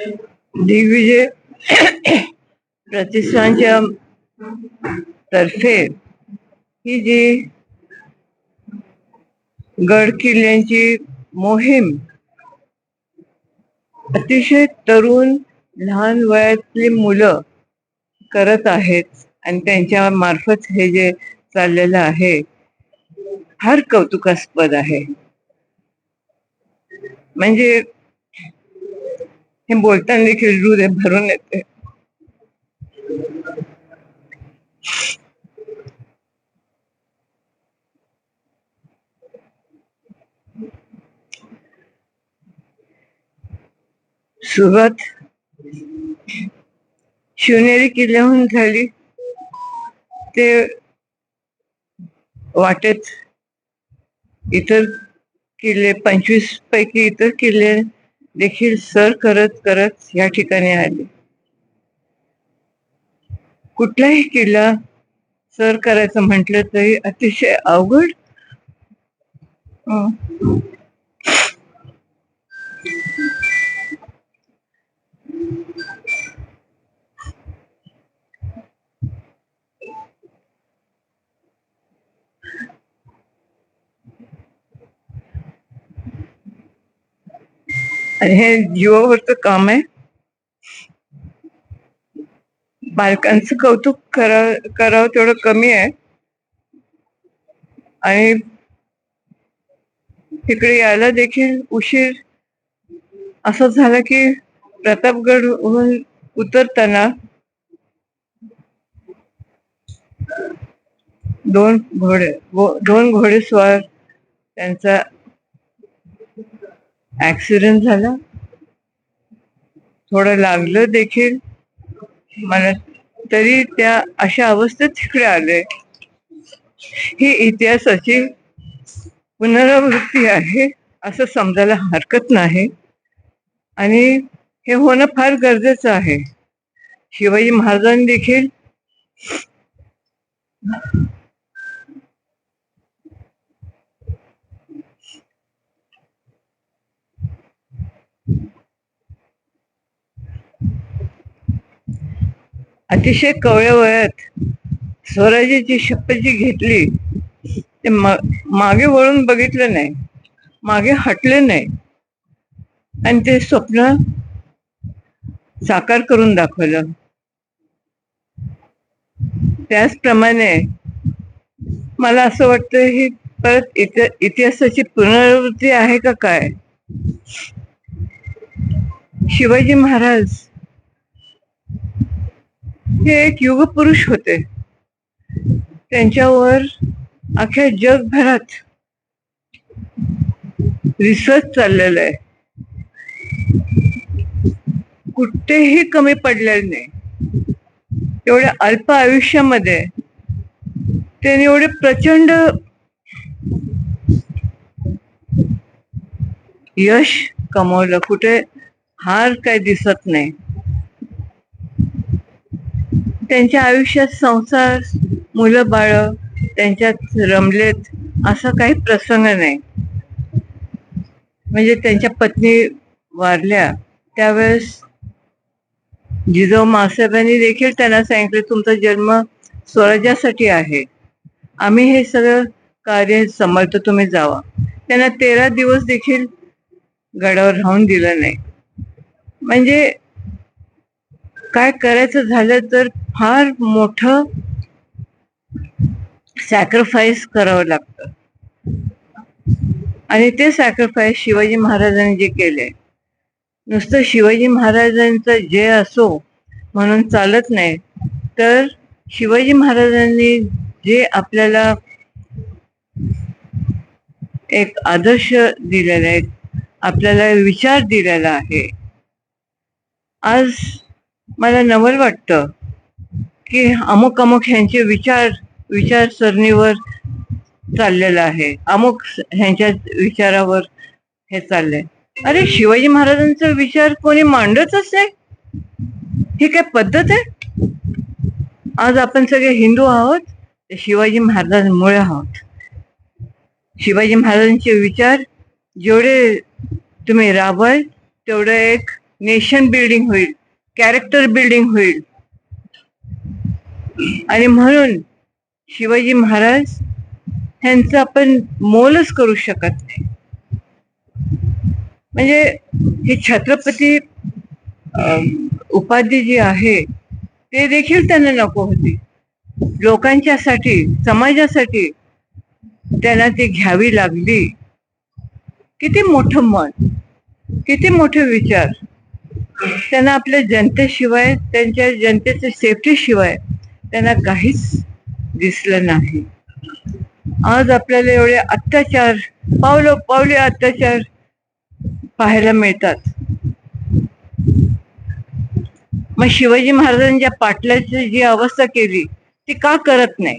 दिग्विजय प्रतिष्ठानच्या तर्फे ही जी गड किल्ल्यांची मोहीम अतिशय तरुण लहान वयातली मुलं करत आहेत आणि त्यांच्या मार्फत हे जे चाललेलं आहे फार कौतुकास्पद आहे. म्हणजे हे बोलताना देखील हृदय भरून येते. सुरुवात शिवनेरी किल्ल्याहून झाली. ते वाटेत इतर किल्ले 25 पैकी इतर किल्ले देखील सर करत करत या ठिकाणी आले. कुठलाही किल्ला सर करायचं म्हटलं तरी अतिशय अवघड आणि हे जीवावरचं काम आहे. बालकांचं कौतुक करावं तेवढं कमी आहे. आणि इकडे यायला देखील उशीर असं झालं की प्रतापगडहून उतरताना दोन घोडेस्वार त्यांचा ऍक्सिडेंट झाला. थोडं लागलं देखील मला, तरी त्या अशा अवस्थेत तिकडे आले. ही इतिहासाची पुनरावृत्ती आहे असं समजायला हरकत नाही आणि हे होणं फार गरजेचं आहे. शिवाजी महाराजांनी देखील अतिशय कवळ्या वयात स्वराज्याची शपथ जी घेतली ते मागे वळून बघितलं नाही, मागे हटले नाही आणि ते स्वप्न साकार करून दाखवलं. त्याचप्रमाणे मला असं वाटतं ही परत इतिहासाची पुनरावृत्ती आहे का काय. शिवाजी महाराज हे एक युगपुरुष होते. त्यांच्यावर अख्ख्या जगभरात रिसर्च चाललेलं आहे. कुठेही कमी पडलेलं नाही. एवढ्या अल्प आयुष्यामध्ये त्यांनी एवढे प्रचंड यश कमवलं. कुठे हार काय दिसत नाही. त्यांच्या आयुष्यात संसार, मुलं बाळ त्यांच्यात रमलेत असा काही प्रसंग नाही. म्हणजे त्यांच्या पत्नी वारल्या त्यावेळेस जिजाऊ मासाहेबांनी देखील त्यांना सांगितले तुमचा जन्म स्वराज्यासाठी आहे, आम्ही हे सगळं कार्य समर्थ, तुम्ही जावा. त्यांना 13 दिवस देखील गडावर राहून दिलं नाही. म्हणजे काय करायचं झालं तर फार मोठं सॅक्रिफाईस करावं लागतं आणि ते सॅक्रिफाईस शिवाजी महाराजांनी जे केले, नुसतं शिवाजी महाराजांचं जय असो म्हणून चालत नाही, तर शिवाजी महाराजांनी जे आपल्याला एक आदर्श दिलेला आहे, आपल्याला विचार दिलेला आहे. आज मला नवल वाटतं की अमुक अमुक ह्यांचे विचारसरणीवर चाललेलं आहे, अमुक ह्यांच्या विचारावर हे चाललंय. अरे शिवाजी महाराजांचा विचार कोणी मांडतच नाही, ही काय पद्धत आहे? आज आपण सगळे हिंदू आहोत ते शिवाजी महाराजांमुळे आहोत. शिवाजी महाराजांचे विचार जेवढे तुम्ही राबवाल तेवढं एक नेशन बिल्डिंग होईल, कॅरेक्टर बिल्डिंग होईल. आणि म्हणून शिवाजी महाराज ह्यांचं आपण मोलच करू शकत नाही. म्हणजे ही छत्रपती उपाधी जी आहे ते देखील त्यांना नको होती. लोकांच्यासाठी, समाजासाठी त्यांना ती घ्यावी लागली. किती मोठं मन, किती मोठे विचार. त्यांना आपल्या जनतेशिवाय, त्यांच्या जनतेच्या सेफ्टीशिवाय त्यांना काहीच दिसलं नाही. आज आपल्याला एवढे अत्याचार, पावले अत्याचार पाहायला मिळतात. मग शिवाजी महाराजांच्या पाटलाची जी अवस्था केली ती का करत नाही?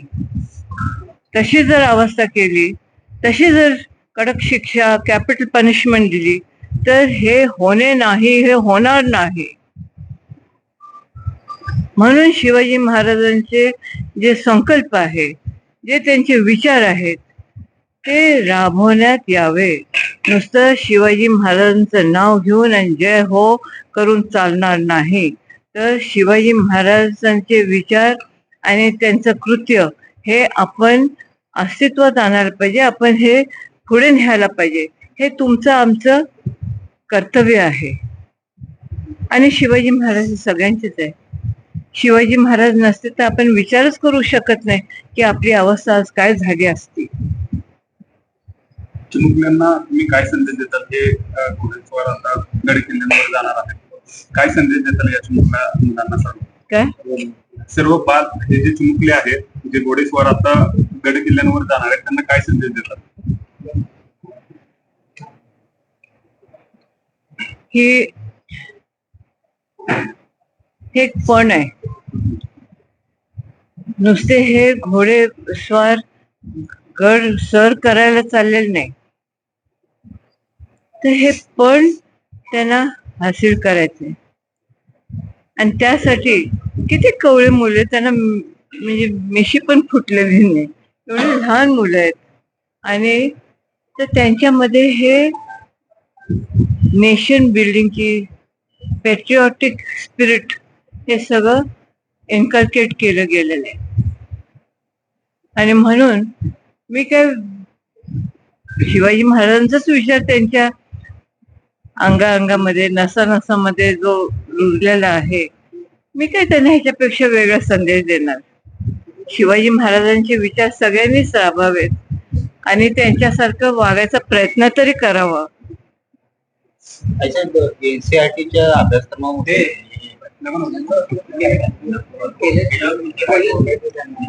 तशी जर अवस्था केली, तशी जर कडक शिक्षा, कॅपिटल पनिशमेंट दिली तर हे होणे नाही, हे होणार नाही. म्हणून शिवाजी महाराजांचे जे संकल्प आहे, जे त्यांचे विचार आहेत ते राबवण्यात यावे. नुसतं शिवाजी महाराजांचं नाव घेऊन आणि जय हो करून चालणार नाही. तर शिवाजी महाराजांचे विचार आणि त्यांचं कृत्य हे आपण अस्तित्वात आणायला पाहिजे. आपण हे पुढे न्यायला पाहिजे. हे तुमचं आमचं कर्तव्य आहे. आणि शिवाजी महाराज सगळ्यांचेच आहे. शिवाजी महाराज नसते तर आपण विचारच करू शकत नाही की आपली अवस्था आज काय झाली असती. चिमुकल्यांना तुम्ही काय संदेश देतात? हे घोडेस्वार आता गड किल्ल्यांवर जाणार आहेत, काय संदेश देतात या चिमुकल्या मुलांना? काय सर्व बाल हे जे चिमुकले आहेत, जे घोडेस्वार आता गड किल्ल्यांवर जाणार आहेत, त्यांना काय संदेश देतात? ही एक पण आहे. नुसते हे घोडेस्वार गड सर करायला चाललेले नाही, तर हे पण त्यांना हासिल करायचे. आणि त्यासाठी किती कवळे मुलं, त्यांना म्हणजे मिशी पण फुटलेली नाही, एवढी लहान मुलं आहेत. आणि तर त्यांच्यामध्ये हे नेशन बिल्डिंगची, पॅट्रिऑटिक स्पिरिट हे सगळं इन्कल्केट केलं गेलेलं आहे. आणि म्हणून मी काय शिवाजी महाराजांचाच विचार त्यांच्या अंगामध्ये, नसामध्ये जो रुजलेला आहे, मी काय त्यांना ह्याच्यापेक्षा वेगळा संदेश देणार? शिवाजी महाराजांचे विचार सगळ्यांनीच राबावेत आणि त्यांच्यासारखं वागायचा प्रयत्न तरी करावा. एनसीआरटीच्या अभ्यासक्रमामध्ये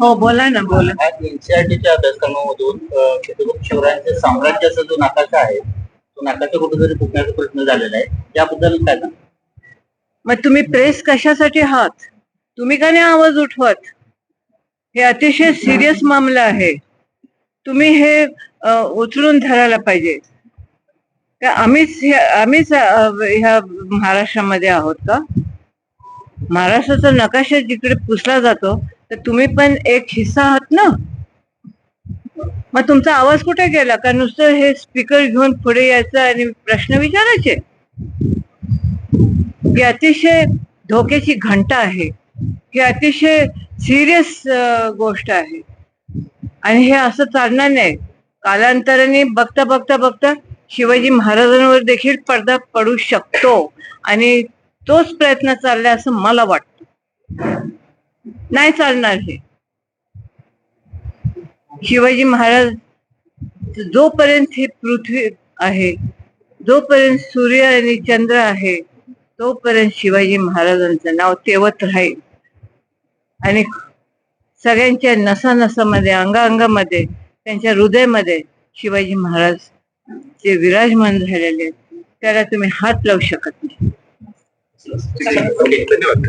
हो बोला ना, बोला. एनसीआरटीच्या अभ्यासक्रमामधून छत्रपती शिवरायांचे साम्राज्याचा जो नकाशा आहे, तो नकाशा कुठेतरी फुटण्याचा प्रश्न झालेला आहे. याबद्दल काय सांगा? मग तुम्ही प्रेस कशासाठी आहात? तुम्ही का नाही आवाज उठवत? हे अतिशय सिरियस मामला आहे. तुम्ही हे उचलून धरायला पाहिजे. का आम्हीच ह्या महाराष्ट्रामध्ये आहोत का? महाराष्ट्राचा नकाशा जिकडे पुसला जातो तर तुम्ही पण एक हिस्सा आहात ना. मग तुमचा आवाज कुठे गेला? का नुसतं हे स्पीकर घेऊन पुढे यायचं आणि प्रश्न विचारायचे? ही अतिशय धोक्याची घंटा आहे. ही अतिशय सिरियस गोष्ट आहे आणि हे असं चालणार नाही. कालांतराने बघता शिवाजी महाराजांवर देखील पडदा पडू शकतो आणि तोच प्रयत्न चाललाय असं मला वाटतं. नाही चालणार हे. शिवाजी महाराज जोपर्यंत ही पृथ्वी आहे, जोपर्यंत सूर्य आणि चंद्र आहे, तोपर्यंत शिवाजी महाराजांचं नाव तेवत राहील. आणि सगळ्यांच्या नसामध्ये, अंगामध्ये, त्यांच्या हृदयामध्ये शिवाजी महाराज जे विराजमान झालेले, त्याला तुम्ही हात लावू शकत नाही. धन्यवाद.